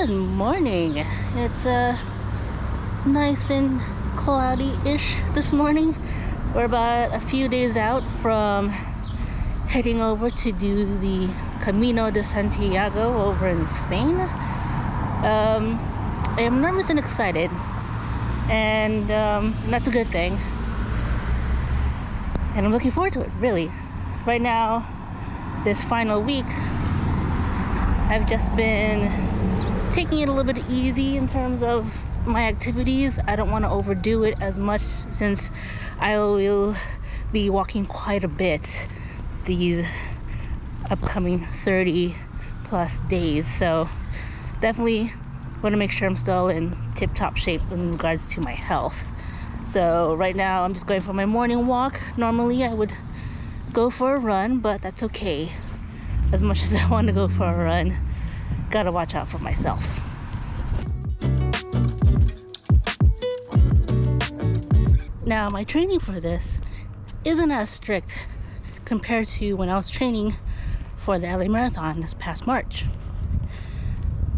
Good morning. It's nice and cloudy-ish this morning. We're about a few days out from heading over to do the Camino de Santiago over in Spain. I am nervous and excited, and that's a good thing. And I'm looking forward to it, really. Right now, this final week, I've just been taking it a little bit easy in terms of my activities. I don't want to overdo it as much since I will be walking quite a bit these upcoming 30 plus days. So definitely want to make sure I'm still in tip-top shape in regards to my health. So right now I'm just going for my morning walk. Normally I would go for a run, but that's okay. As much as I want to go for a run, gotta watch out for myself. Now, my training for this isn't as strict compared to when I was training for the LA Marathon this past March.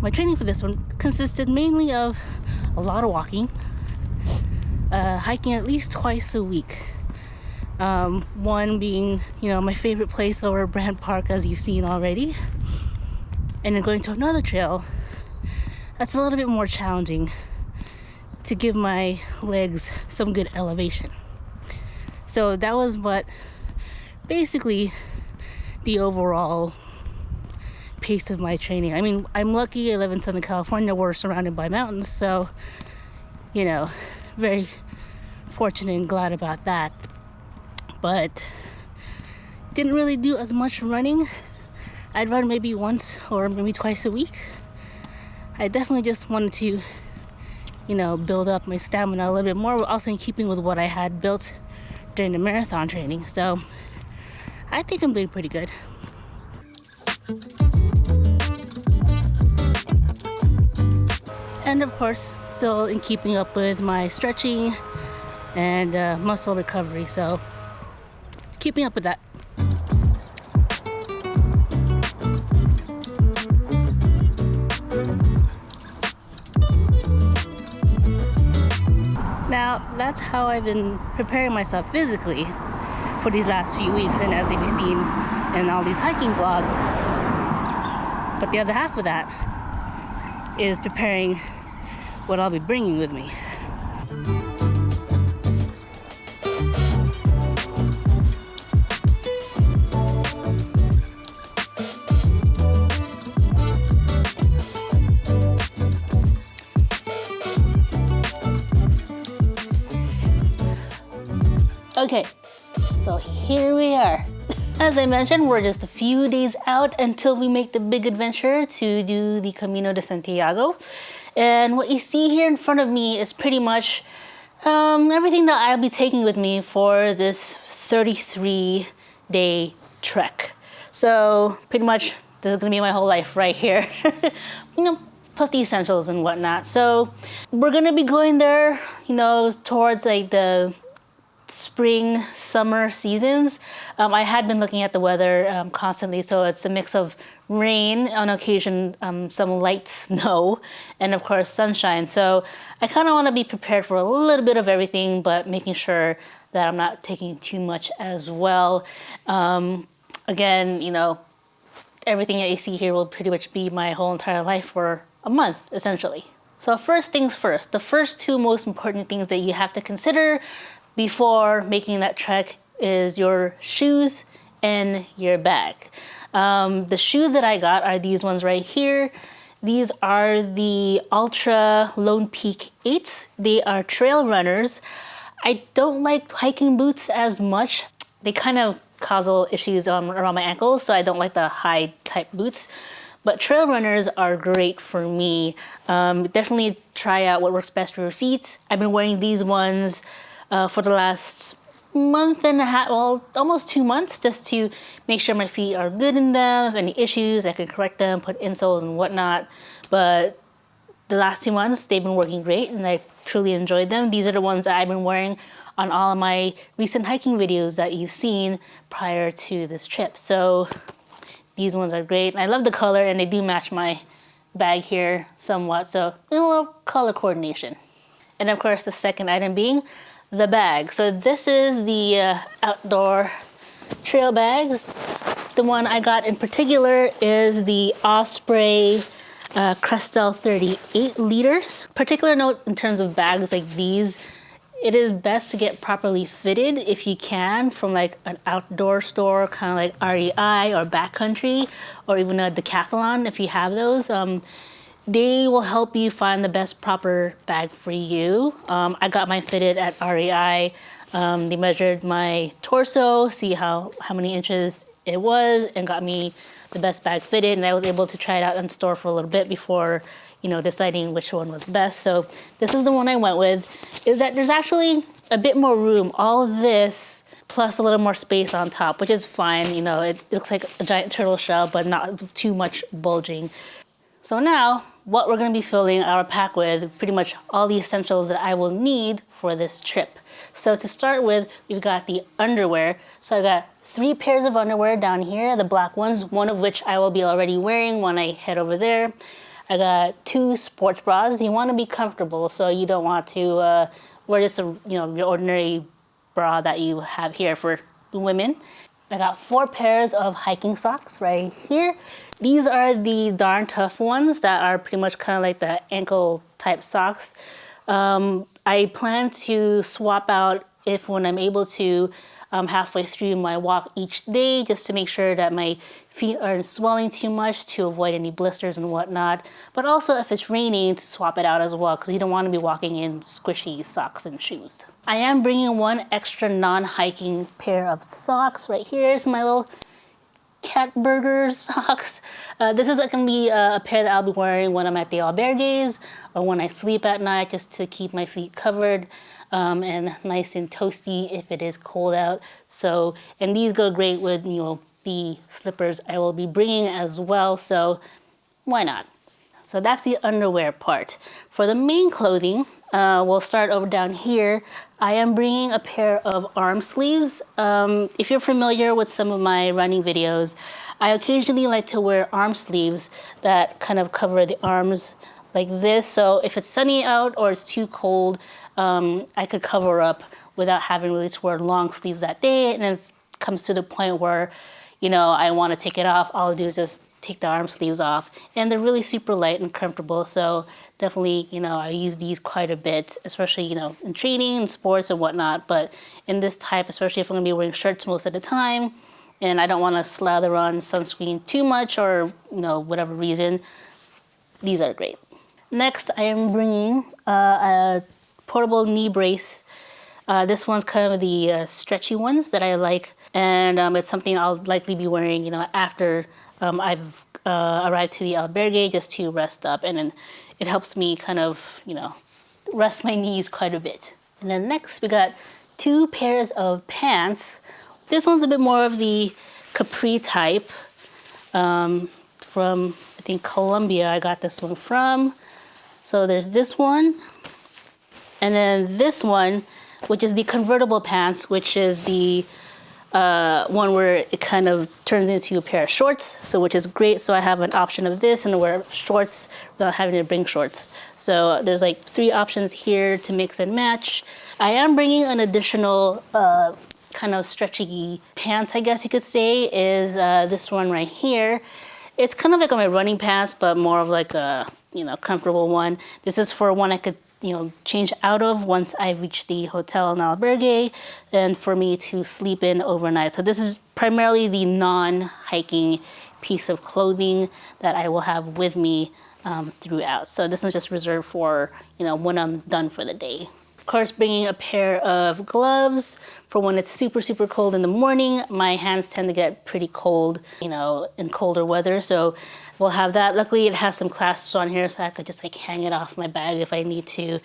My training for this one consisted mainly of a lot of walking, hiking at least twice a week. One being, my favorite place over Brand Park, as you've seen already. And then going to another trail that's a little bit more challenging to give my legs some good elevation. So that was what basically the overall pace of my training. I mean, I'm lucky I live in Southern California. We're surrounded by mountains, so very fortunate and glad about that. But didn't really do as much running. I'd run maybe once or maybe twice a week. I definitely just wanted to, build up my stamina a little bit more, also in keeping with what I had built during the marathon training. So I think I'm doing pretty good. And of course, still in keeping up with my stretching and muscle recovery. So keeping up with that. Now, that's how I've been preparing myself physically for these last few weeks, and as you've seen in all these hiking vlogs. But the other half of that is preparing what I'll be bringing with me. Okay, so here we are. As I mentioned, we're just a few days out until we make the big adventure to do the Camino de Santiago. And what you see here in front of me is pretty much everything that I'll be taking with me for this 33-day trek. So pretty much this is gonna be my whole life right here. Plus the essentials and whatnot. So we're gonna be going there, towards like the spring, summer seasons. I had been looking at the weather constantly, so it's a mix of rain, on occasion some light snow, and of course sunshine. So I kind of want to be prepared for a little bit of everything, but making sure that I'm not taking too much as well. Again, everything that you see here will pretty much be my whole entire life for a month, essentially. So first things first, the first two most important things that you have to consider before making that trek is your shoes and your bag. The shoes that I got are these ones right here. These are the Ultra Lone Peak 8s. They are trail runners. I don't like hiking boots as much. They kind of cause issues around my ankles, so I don't like the high type boots. But trail runners are great for me. Definitely try out what works best for your feet. I've been wearing these ones for the last month and a half, well, almost 2 months, just to make sure my feet are good in them. If any issues, I can correct them, put insoles and whatnot. But the last 2 months, they've been working great, and I truly enjoyed them. These are the ones that I've been wearing on all of my recent hiking videos that you've seen prior to this trip. So these ones are great. I love the color, and they do match my bag here somewhat, so a little color coordination. And of course, the second item being the bag. So this is the outdoor trail bags. The one I got in particular is the Osprey Crestel 38 liters. Particular note in terms of bags like these, it is best to get properly fitted if you can from like an outdoor store, kind of like REI or Backcountry, or even a Decathlon if you have those. They will help you find the best proper bag for you. I got mine fitted at REI. They measured my torso, see how many inches it was, and got me the best bag fitted. And I was able to try it out in store for a little bit before, you know, deciding which one was best. So this is the one I went with. Is that there's actually a bit more room. All of this plus a little more space on top, which is fine. You know, it looks like a giant turtle shell, but not too much bulging. So now, what we're gonna be filling our pack with, pretty much all the essentials that I will need for this trip. So to start with, we've got the underwear. So I got 3 pairs of underwear down here, the black ones, one of which I will be already wearing when I head over there. I got 2 sports bras. You wanna be comfortable, so you don't want to wear just your ordinary bra that you have here for women. I got 4 pairs of hiking socks right here. These are the darn tough ones that are pretty much kind of like the ankle type socks. I plan to swap out when I'm able to halfway through my walk each day, just to make sure that my feet aren't swelling too much, to avoid any blisters and whatnot. But also if it's raining, to swap it out as well, because you don't want to be walking in squishy socks and shoes. I am bringing 1 extra non-hiking pair of socks. Right here is my little cat burger socks. This is going to be a pair that I'll be wearing when I'm at the albergues or when I sleep at night, just to keep my feet covered and nice and toasty if it is cold out. So, and these go great with, you know, the slippers I will be bringing as well. So why not? So that's the underwear part. For the main clothing, we'll start over down here. I am bringing a pair of arm sleeves. If you're familiar with some of my running videos, I occasionally like to wear arm sleeves that kind of cover the arms like this. So if it's sunny out or it's too cold, I could cover up without having really to wear long sleeves that day. And then it comes to the point where, you know, I want to take it off, all I do is just take the arm sleeves off, and they're really super light and comfortable. So definitely, you know, I use these quite a bit, especially, you know, in training and sports and whatnot. But in this type, especially if I'm gonna be wearing shirts most of the time and I don't want to slather on sunscreen too much, or, you know, whatever reason, these are great. Next, I am bringing a portable knee brace. This one's kind of the stretchy ones that I like, and it's something I'll likely be wearing, you know, after I've arrived to the albergue, just to rest up, and then it helps me kind of, you know, rest my knees quite a bit. And then next we got 2 pairs of pants. This one's a bit more of the capri type, from I think Colombia I got this one from. So there's this one, and then this one, which is the convertible pants, which is the one where it kind of turns into a pair of shorts, so which is great. So I have an option of this and wear shorts without having to bring shorts. So there's like 3 options here to mix and match. I am bringing an additional kind of stretchy pants, I guess you could say, is this one right here. It's kind of like my running pants, but more of like a, you know, comfortable one. This is for one I could, you know, change out of once I reach the hotel in albergue, and for me to sleep in overnight. So this is primarily the non-hiking piece of clothing that I will have with me throughout. So this is just reserved for, you know, when I'm done for the day. Of course, bringing a pair of gloves for when it's super, super cold in the morning. My hands tend to get pretty cold, you know, in colder weather. So we'll have that. Luckily, it has some clasps on here, so I could just like hang it off my bag if I need to.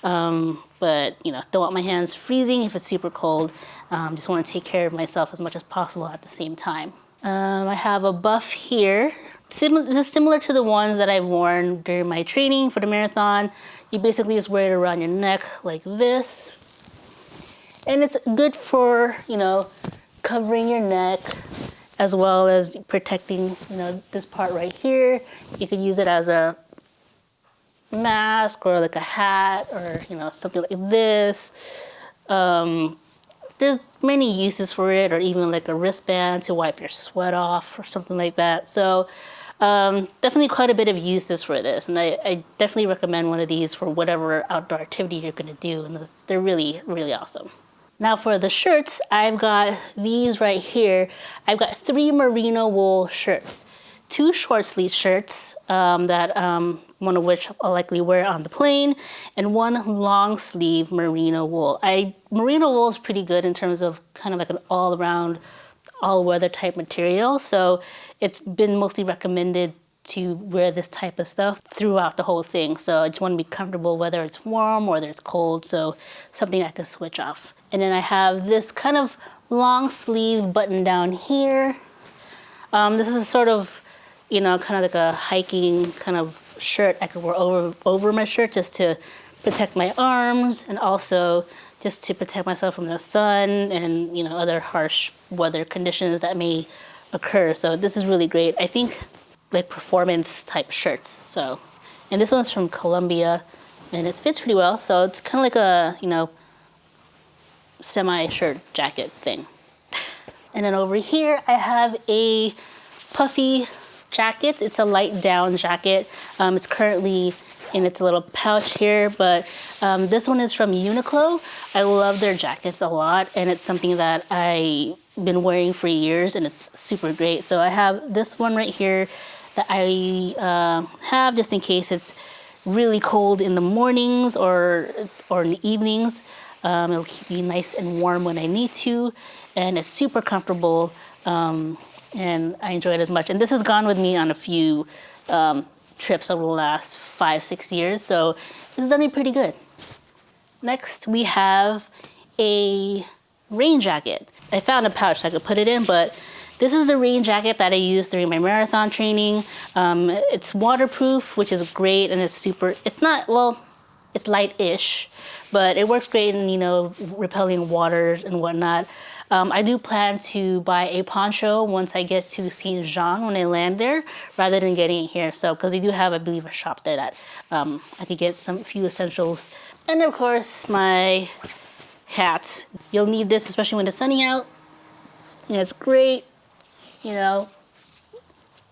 But, you know, don't want my hands freezing if it's super cold. Just want to take care of myself as much as possible at the same time. I have a buff here. This is similar to the ones that I've worn during my training for the marathon. You basically just wear it around your neck like this. And it's good for, you know, covering your neck as well as protecting, you know, this part right here. You could use it as a mask or like a hat or, you know, something like this. There's many uses for it, or even like a wristband to wipe your sweat off or something like that. So definitely quite a bit of uses for this, and I definitely recommend one of these for whatever outdoor activity you're going to do, and they're really, really awesome. Now for the shirts, I've got these right here. I've got 3 merino wool shirts. 2 short sleeve shirts one of which I'll likely wear on the plane, and 1 long sleeve merino wool. Merino wool is pretty good in terms of kind of like an all-around, all-weather type material, so it's been mostly recommended to wear this type of stuff throughout the whole thing. So I just want to be comfortable whether it's warm or whether it's cold, so something I can switch off. And then I have this kind of long sleeve button down here. This is sort of, you know, kind of like a hiking kind of shirt I could wear over my shirt just to protect my arms, and also just to protect myself from the sun and, you know, other harsh weather conditions that may occur. So this is really great. I think like performance type shirts. So, and this one's from Columbia, and it fits pretty well. So it's kind of like a, you know, semi-shirt jacket thing. And then over here I have a puffy jacket. It's a light down jacket. It's currently in its little pouch here, but this one is from Uniqlo. I love their jackets a lot, and it's something that I've been wearing for years, and it's super great. So I have this one right here that I have just in case it's really cold in the mornings or in the evenings. It'll keep me nice and warm when I need to, and it's super comfortable, and I enjoy it as much. And this has gone with me on a few trips over the last 5-6 years, so this has done me pretty good. Next, we have a rain jacket. I found a pouch I could put it in, but this is the rain jacket that I used during my marathon training. It's waterproof, which is great, and it's not, well, it's light-ish, but it works great in, you know, repelling water and whatnot. I do plan to buy a poncho once I get to St. Jean when I land there, rather than getting it here. So, because they do have, I believe, a shop there that I could get some few essentials. And of course, my hat. You'll need this, especially when it's sunny out. You know, it's great. You know,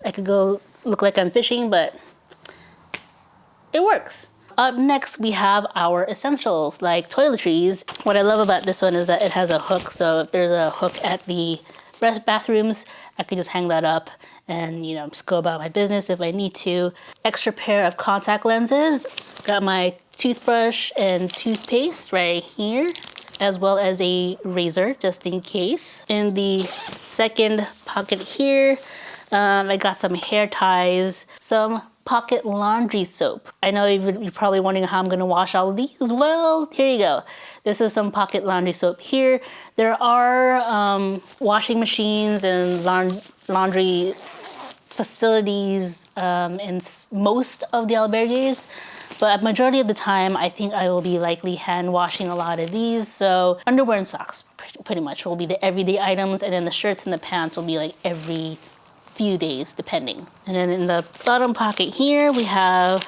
I could go look like I'm fishing, but it works. Up next, we have our essentials like toiletries. What I love about this one is that it has a hook. So if there's a hook at the bathrooms, I can just hang that up and, you know, just go about my business if I need to. Extra pair of contact lenses. Got my toothbrush and toothpaste right here, as well as a razor just in case. In the second pocket here, I got some hair ties, some pocket laundry soap. I know you're probably wondering how I'm gonna wash all of these. Well, here you go. This is some pocket laundry soap here. There are washing machines and laundry facilities in most of the albergues, but a majority of the time, I think I will be likely hand washing a lot of these. So underwear and socks pretty much will be the everyday items, and then the shirts and the pants will be like every few days depending. And then in the bottom pocket here we have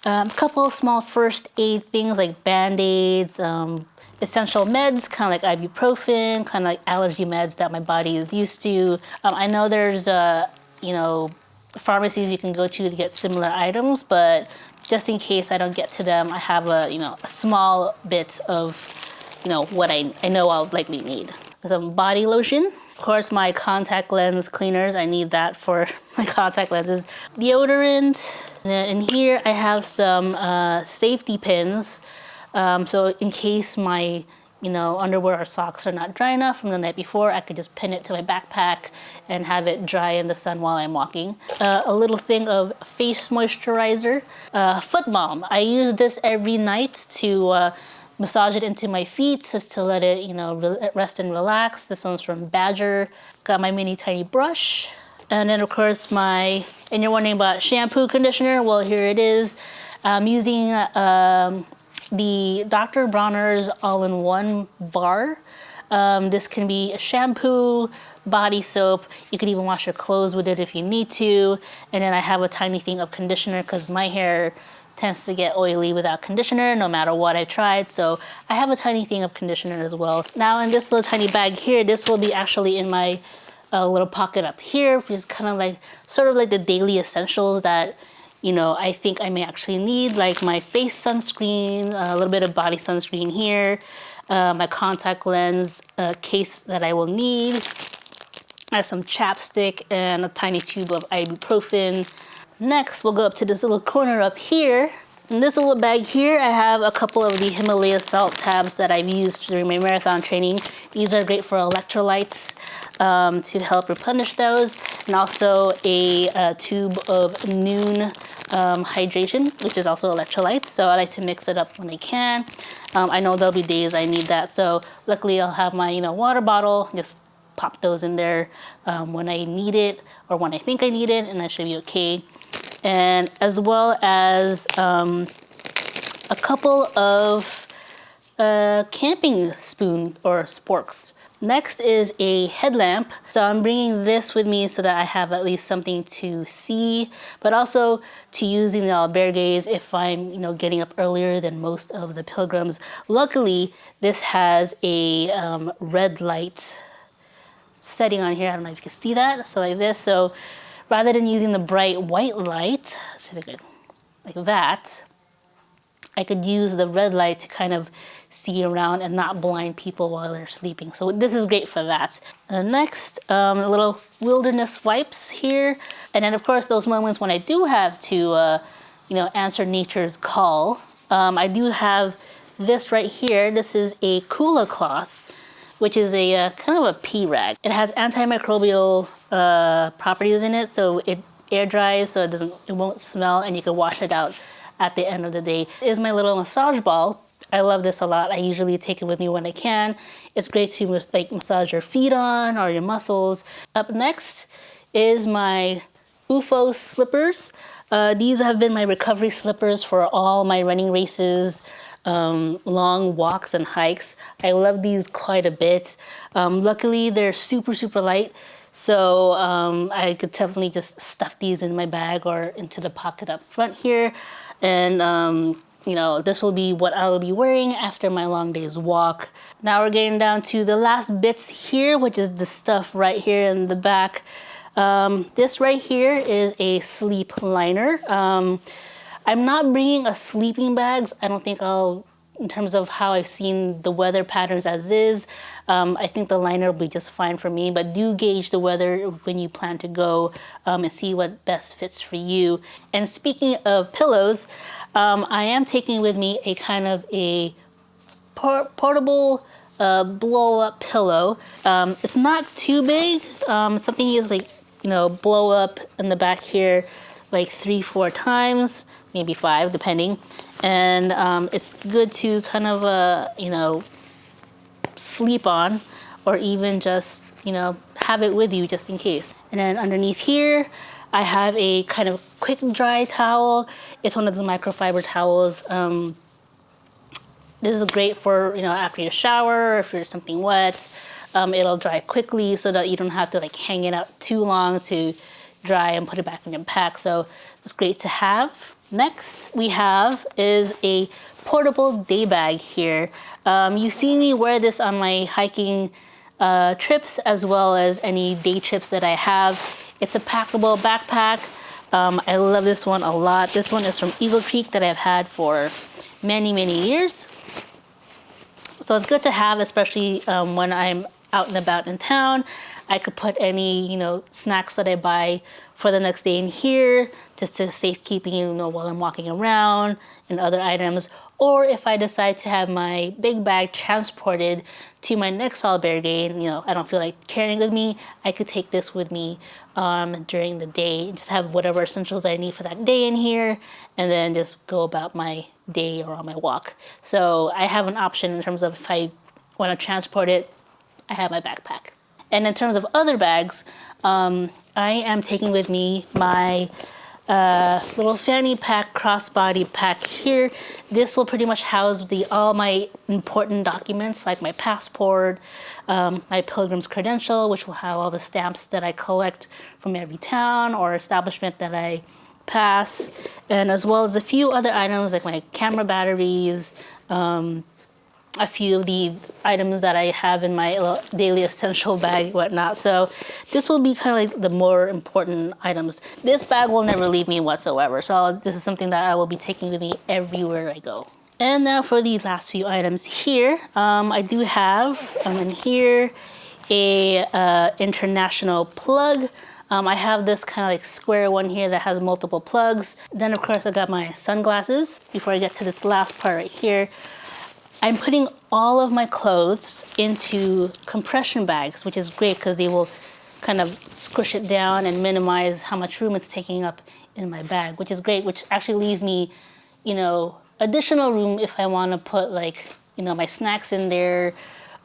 a couple small first aid things like band-aids, essential meds, kind of like ibuprofen, kind of like allergy meds that my body is used to. I know there's you know, pharmacies you can go to get similar items, but just in case I don't get to them, I have a, you know, a small bit of, you know, what I know I'll likely need. Some body lotion. Of course, my contact lens cleaners, I need that for my contact lenses. Deodorant. And then in here, I have some safety pins. So in case my, you know, underwear or socks are not dry enough from the night before, I could just pin it to my backpack and have it dry in the sun while I'm walking. A little thing of face moisturizer. Foot balm. I use this every night to massage it into my feet just to let it, you know, rest and relax. This one's from Badger. Got my mini tiny brush. And then of course and you're wondering about shampoo, conditioner. Well, here it is. I'm using the Dr. Bronner's all-in-one bar. This can be a shampoo, body soap. You could even wash your clothes with it if you need to. And then I have a tiny thing of conditioner because my hair tends to get oily without conditioner no matter what I tried. So I have a tiny thing of conditioner as well. Now in this little tiny bag here, this will be actually in my little pocket up here, which is kind of like sort of like the daily essentials that I think I may actually need, like my face sunscreen, a little bit of body sunscreen here, my contact lens case that I will need. I have some chapstick and a tiny tube of ibuprofen. Next, we'll go up to this little corner up here. In this little bag here, I have a couple of the Himalaya salt tabs that I've used during my marathon training. These are great for electrolytes to help replenish those. And also a tube of Noon hydration, which is also electrolytes. So I like to mix it up when I can. I know there'll be days I need that. So luckily I'll have my water bottle, just pop those in there when I need it or when I think I need it, and that should be okay. And as well as a couple of camping spoon or sporks. Next is a headlamp. So I'm bringing this with me so that I have at least something to see, but also to use in the albergues if I'm getting up earlier than most of the pilgrims. Luckily, this has a red light setting on here. I don't know if you can see that. So like this. So rather than using the bright white light, let's see if I could, like that, I could use the red light to kind of see around and not blind people while they're sleeping. So this is great for that. Next, little wilderness wipes here. And then of course, those moments when I do have to, answer nature's call. I do have this right here. This is a Kula cloth, which is a kind of a pee rag. It has antimicrobial properties in it, so it air dries, so it won't smell, and you can wash it out at the end of the day. It is my little massage ball. I love this a lot. I usually take it with me when I can. It's great to massage your feet on or your muscles. Up next is my UFO slippers. These have been my recovery slippers for all my running races, long walks and hikes. I love these quite a bit. Luckily, they're super, super light. So I could definitely just stuff these in my bag or into the pocket up front here. And, this will be what I'll be wearing after my long day's walk. Now we're getting down to the last bits here, which is the stuff right here in the back. This right here is a sleep liner. I'm not bringing a sleeping bags. I don't think in terms of how I've seen the weather patterns as is, I think the liner will be just fine for me, but do gauge the weather when you plan to go and see what best fits for you. And speaking of pillows, I am taking with me a kind of a portable blow-up pillow. It's not too big. Something you just blow up in the back here like 3-4 times, maybe 5 depending. And it's good to kind of sleep on, or even just have it with you just in case. And then underneath here I have a kind of quick dry towel. It's one of the microfiber towels. This is great for after your shower, or if there's something wet. It'll dry quickly so that you don't have to hang it out too long to dry and put it back in your pack. So it's great to have. Next we have is a portable day bag here. You've seen me wear this on my hiking trips as well as any day trips that I have. It's a packable backpack. I love this one a lot. This one is from Eagle Creek that I've had for many, many years. So it's good to have, especially when I'm out and about in town. I could put any, snacks that I buy for the next day in here, just to safekeeping, while I'm walking around, and other items. Or if I decide to have my big bag transported to my next albergue, and I don't feel like carrying it with me, I could take this with me during the day and just have whatever essentials I need for that day in here, and then just go about my day or on my walk. So I have an option in terms of if I want to transport it, I have my backpack. And in terms of other bags, I am taking with me my little fanny pack crossbody pack here. This will pretty much house all my important documents, like my passport, my pilgrim's credential, which will have all the stamps that I collect from every town or establishment that I pass, and as well as a few other items like my camera batteries, a few of the items that I have in my daily essential bag, whatnot. So this will be kind of like the more important items. This bag will never leave me whatsoever. So this is something that I will be taking with me everywhere I go. And now for the last few items here, I do have in here a international plug. I have this kind of like square one here that has multiple plugs. Then of course I got my sunglasses. Before I get to this last part right here, I'm putting all of my clothes into compression bags, which is great because they will kind of squish it down and minimize how much room it's taking up in my bag, which is great, which actually leaves me, additional room if I want to put like, my snacks in there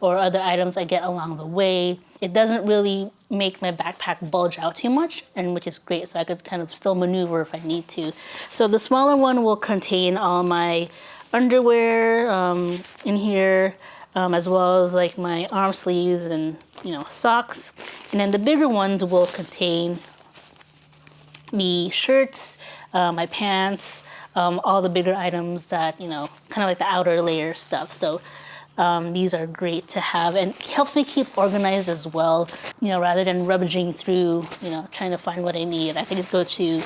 or other items I get along the way. It doesn't really make my backpack bulge out too much, and which is great, so I could kind of still maneuver if I need to. So the smaller one will contain all my underwear in here, as well as like my arm sleeves and socks. And then the bigger ones will contain the shirts, my pants, all the bigger items that kind of like the outer layer stuff. So these are great to have, and helps me keep organized as well, rather than rummaging through, trying to find what I need. I can just go to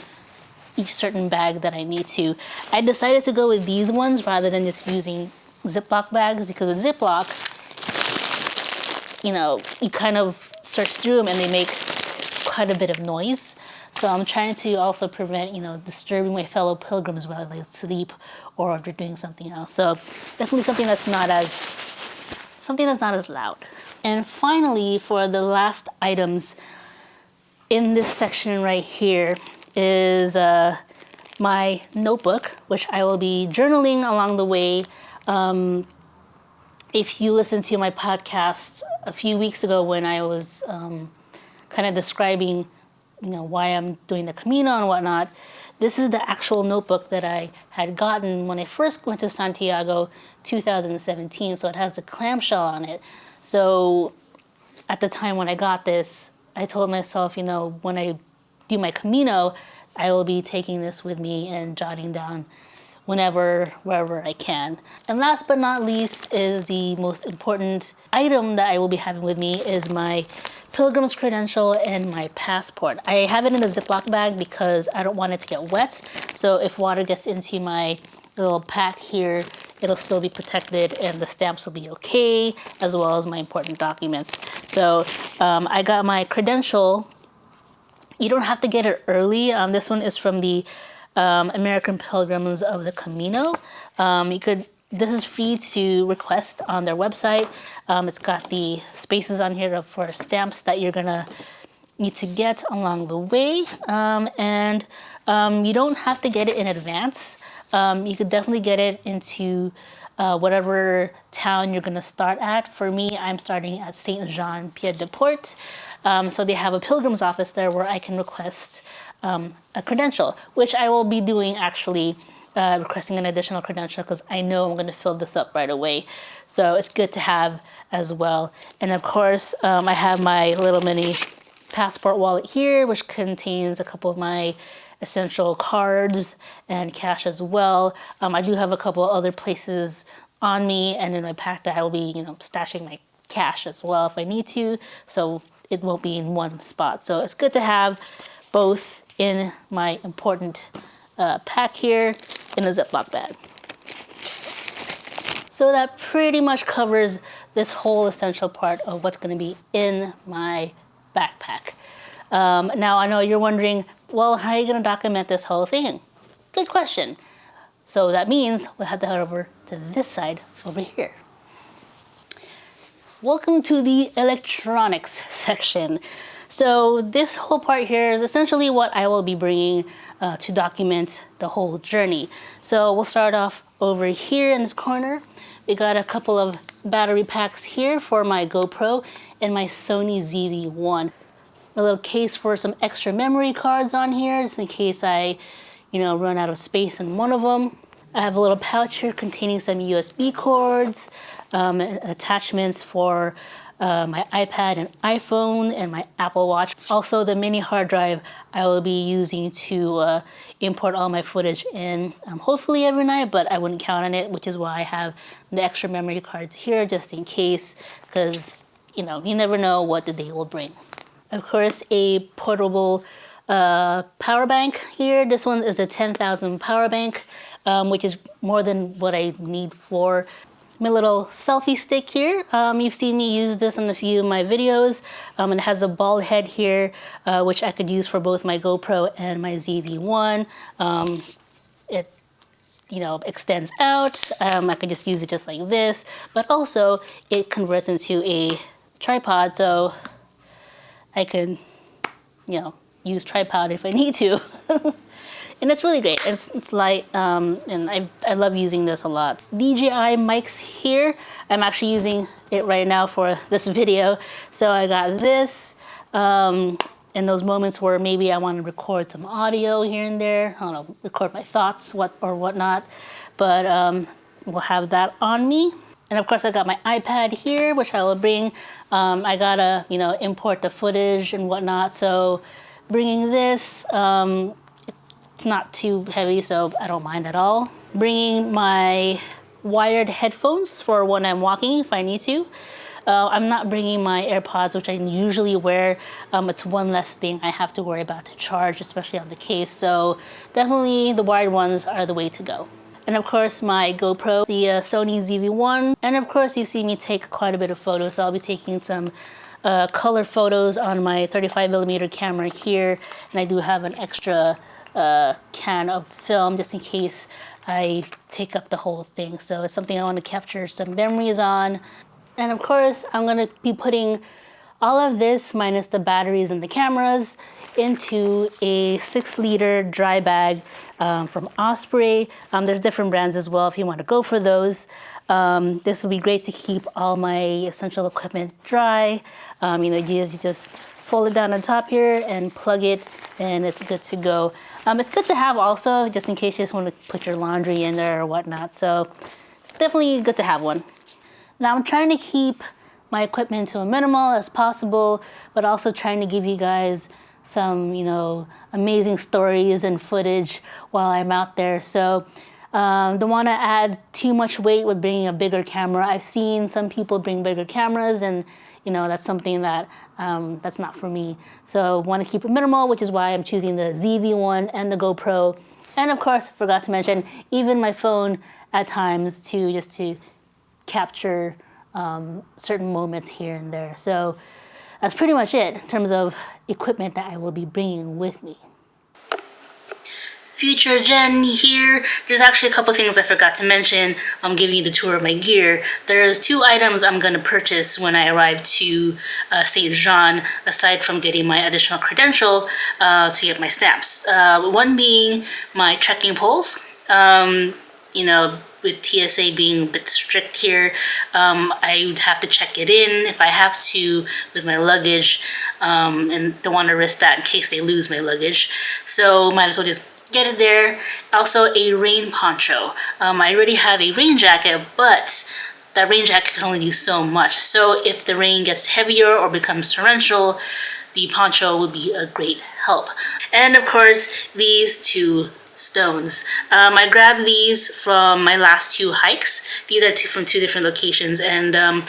each certain bag that I need to. I decided to go with these ones rather than just using Ziploc bags, because with Ziploc, you kind of search through them and they make quite a bit of noise. So I'm trying to also prevent, disturbing my fellow pilgrims while they sleep or if they're doing something else. So definitely something that's not as loud. And finally, for the last items in this section right here is my notebook, which I will be journaling along the way. If you listened to my podcast a few weeks ago when I was kind of describing, why I'm doing the Camino and whatnot, this is the actual notebook that I had gotten when I first went to Santiago 2017. So it has the clamshell on it. So at the time when I got this, I told myself, when I do my Camino, I will be taking this with me and jotting down wherever I can. And last but not least is the most important item that I will be having with me is my pilgrim's credential and my passport. I have it in a Ziploc bag because I don't want it to get wet. So if water gets into my little pack here, it'll still be protected and the stamps will be okay, as well as my important documents. So I got my credential. You don't have to get it early. This one is from the American Pilgrims of the Camino. This is free to request on their website. It's got the spaces on here for stamps that you're gonna need to get along the way. And you don't have to get it in advance. You could definitely get it into whatever town you're gonna start at. For me, I'm starting at Saint Jean Pied de Port. So they have a pilgrim's office there where I can request a credential, which I will be doing actually, requesting an additional credential because I know I'm going to fill this up right away. So it's good to have as well. And of course, I have my little mini passport wallet here, which contains a couple of my essential cards and cash as well. I do have a couple of other places on me and in my pack that I will be, stashing my cash as well if I need to. So it won't be in one spot. So it's good to have both in my important pack here in a Ziploc bag. So that pretty much covers this whole essential part of what's going to be in my backpack. Now I know you're wondering, well, how are you going to document this whole thing? Good question. So that means we'll have to head over to this side over here. Welcome to the electronics section. So this whole part here is essentially what I will be bringing to document the whole journey. So we'll start off over here in this corner. We got a couple of battery packs here for my GoPro and my Sony ZV-1. A little case for some extra memory cards on here, just in case I, run out of space in one of them. I have a little pouch here containing some USB cords, attachments for my iPad and iPhone, and my Apple Watch. Also, the mini hard drive I will be using to import all my footage in, hopefully every night, but I wouldn't count on it, which is why I have the extra memory cards here just in case, because you never know what the day will bring. Of course, a portable power bank here. This one is a 10,000 power bank, which is more than what I need for my little selfie stick here. You've seen me use this in a few of my videos. It has a ball head here, which I could use for both my GoPro and my ZV-1. It extends out. I could just use it just like this, but also it converts into a tripod, so I can, use tripod if I need to. And it's really great. It's light, and I love using this a lot. DJI mics here. I'm actually using it right now for this video. So I got this. In those moments where maybe I want to record some audio here and there, I don't know, record my thoughts, whatnot. But we'll have that on me. And of course, I got my iPad here, which I will bring. I gotta, import the footage and whatnot. So bringing this, it's not too heavy, so I don't mind at all. Bringing my wired headphones for when I'm walking if I need to. I'm not bringing my AirPods, which I usually wear. It's one less thing I have to worry about to charge, especially on the case. So definitely the wired ones are the way to go. And of course my GoPro, the Sony ZV-1. And of course you see me take quite a bit of photos, so I'll be taking some color photos on my 35mm camera here. And I do have an extra can of film just in case I take up the whole thing. So it's something I want to capture some memories on. And of course, I'm going to be putting all of this minus the batteries and the cameras into a 6-liter dry bag from Osprey. There's different brands as well if you want to go for those. This will be great to keep all my essential equipment dry. You just fold it down on top here and plug it, and it's good to go. It's good to have also, just in case you just want to put your laundry in there or whatnot. So definitely good to have one. Now I'm trying to keep my equipment to a minimal as possible, but also trying to give you guys some, amazing stories and footage while I'm out there. So don't want to add too much weight with bringing a bigger camera. I've seen some people bring bigger cameras, and that's something that that's not for me. So want to keep it minimal, which is why I'm choosing the ZV-1 and the GoPro. And of course, forgot to mention, even my phone at times to capture certain moments here and there. So that's pretty much it in terms of equipment that I will be bringing with me. Future Jen here. There's actually a couple things I forgot to mention. I'm giving you the tour of my gear. There's 2 items I'm going to purchase when I arrive to St. Jean, aside from getting my additional credential to get my stamps. One being my trekking poles. With TSA being a bit strict here, I would have to check it in if I have to with my luggage, and don't want to risk that in case they lose my luggage. So might as well just get it there. Also a rain poncho. I already have a rain jacket, but that rain jacket can only do so much. So if the rain gets heavier or becomes torrential, the poncho would be a great help. And of course, these 2 stones. I grabbed these from my last 2 hikes. These are from 2 different locations, and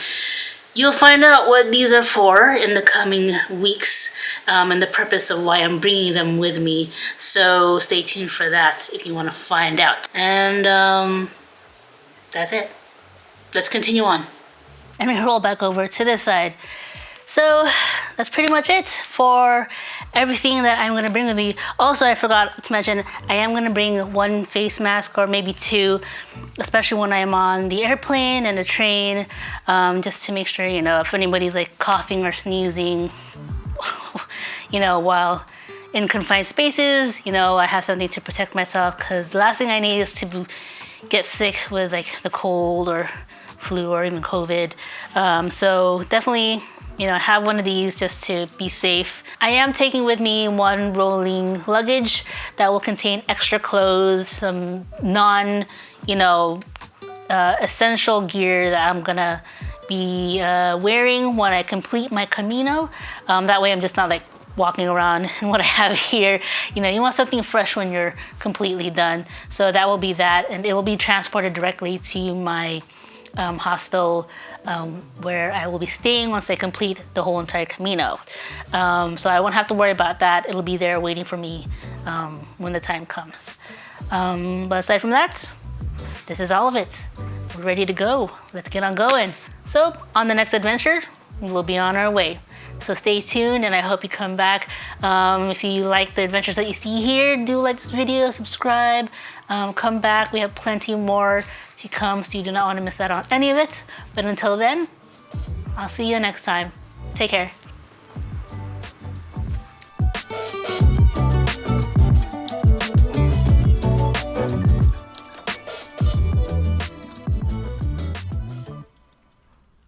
you'll find out what these are for in the coming weeks, and the purpose of why I'm bringing them with me. So stay tuned for that if you want to find out. And that's it. Let's continue on. And we roll back over to this side. So that's pretty much it for everything that I'm going to bring with me. Also, I forgot to mention, I am going to bring 1 face mask or maybe 2, especially when I'm on the airplane and the train, just to make sure, if anybody's like coughing or sneezing, while in confined spaces, I have something to protect myself, because the last thing I need is to get sick with like the cold or flu or even COVID. So definitely, have one of these just to be safe. I am taking with me 1 rolling luggage that will contain extra clothes, some essential gear that I'm gonna be wearing when I complete my Camino. That way I'm just not like walking around in what I have here. You know, you want something fresh when you're completely done. So that will be that, and it will be transported directly to my hostel where I will be staying once I complete the whole entire Camino. So I won't have to worry about that. It'll be there waiting for me when the time comes. But aside from that, this is all of it. We're ready to go. Let's get on going. So on the next adventure, we'll be on our way. So stay tuned, and I hope you come back. If you like the adventures that you see here, do like this video, subscribe, come back. We have plenty more to come, so you do not want to miss out on any of it. But until then, I'll see you next time. Take care.